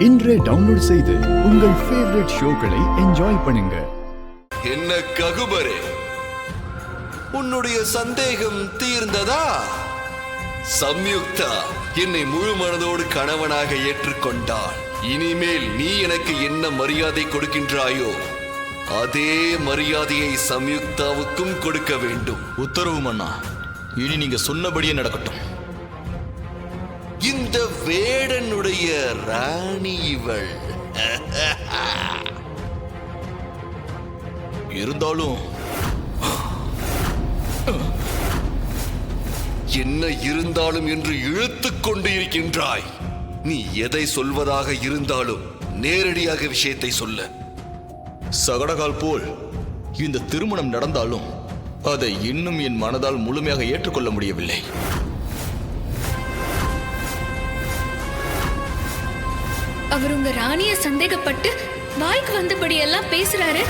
இன்றே டவுன்லோட் செய்து உங்கள் ஃபேவரட் ஷோக்களை என்ஜாய் பண்ணுங்க. என்ன ககுபரே, உன்னுடைய சந்தேகம் தீர்ந்ததா? சம்யுக்தா என்னை முழு மனதோடு கணவனாக ஏற்றுக்கொண்டாள். இனிமேல் நீ எனக்கு என்ன மரியாதை கொடுக்கின்றாயோ அதே மரியாதையை சம்யுக்தாவுக்கும் கொடுக்க வேண்டும். உத்தரவு மன்னா. இனி நீங்க சொன்னபடியே நடக்கட்டும். இந்த வேடனுடைய ராணி இவள். இருந்தாலும் என்ன இருந்தாலும் என்று இழுத்துக் கொண்டு இருக்கின்றாய். நீ எதை சொல்வதாக இருந்தாலும் நேரடியாக விஷயத்தை சொல்ல. சகடகால் போல் இந்த திருமணம் நடந்தாலும் அதை இன்னும் என் மனதால் முழுமையாக ஏற்றுக்கொள்ள முடியவில்லை. அவர் உங்க ராணிய சந்தேகப்பட்டு வாய்க்கு வந்தபடியெல்லாம் பேசுறாரு.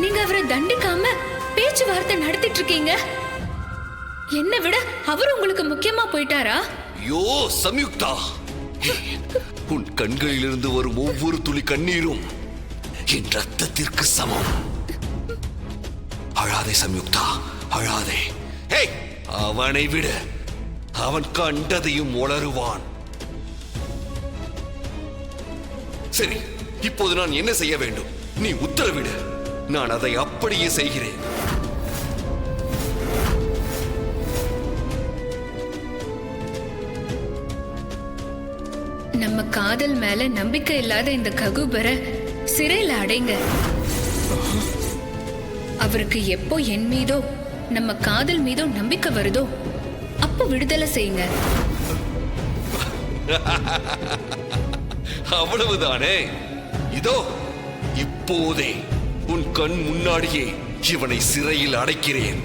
நீங்க அவரை தண்டிக்காம பேச்சுவார்த்தை நடத்திட்டு இருக்கீங்க. என்ன விட அவர் உங்களுக்கு முக்கியமா போயிட்டாரா? யோ சம்யுக்தா, உன் கண்களிலிருந்து வரும் ஒவ்வொரு துளி கண்ணீரும் என் ரத்தத்திற்கு சமம். அழாதே சம்யுக்தா, அழாதே. அவனை விட அவன் கண்டதையும் உளறுவான். சரி, இப்போது நான் என்ன செய்ய வேண்டும்? நீ உத்தரவிடு, நான் அதை அப்படியே செய்கிறேன். நம்ம காதல் மேல நம்பிக்கை இல்லாத இந்த ககுபர சிறையில் அடைங்க. அவருக்கு எப்போ என் மீதோ நம்ம காதல் மீதோ நம்பிக்கை வருதோ அப்போ விடுதலை செய்யுங்க. அவ்வளவுதானே? இதோ இப்போதே உன் கண் முன்னாடியே இவனை சிறையில் அடைக்கிறேன்.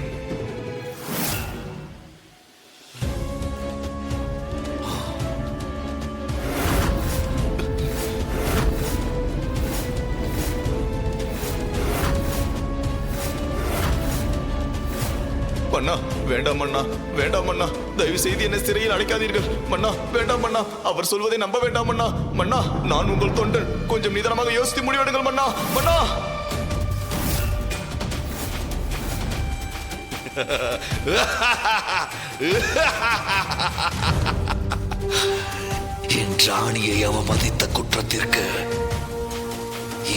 மன்னா, வேண்டாம் மன்னா, வேண்டாம் மன்னா, தயவு செய்து என்னை சிறையில் அடைக்காதீர்கள் மன்னா, வேண்டாம் மன்னா, அவர் சொல்வதை நம்ப வேண்டாம் மன்னா. மன்னா, நான் உங்கள் தொண்டன், கொஞ்சம் நிதானமாக யோசித்து முடிவெடுங்கள் மன்னா. மன்னா, என் ராணியை அவமதித்த குற்றத்திற்கு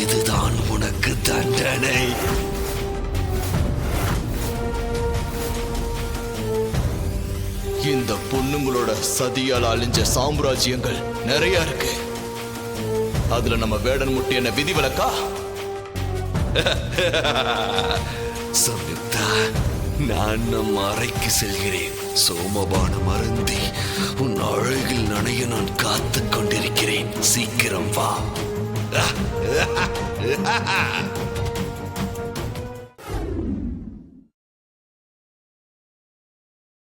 இதுதான் உனக்கு தண்டனை. இந்த பொண்ணுங்களோட சதியால் அழிஞ்ச சாம்ராஜ்யங்கள் நிறைய இருக்கு. அதுல நம்ம வேடன் முட்டி என்ன விதிவிலக்கா? சம்யுக்தா, நான் நம் அறைக்கு செல்கிறேன். சோமபானம் அருந்தி உன் அழகில் நனைய நான் காத்துக் கொண்டிருக்கிறேன். சீக்கிரம் வா.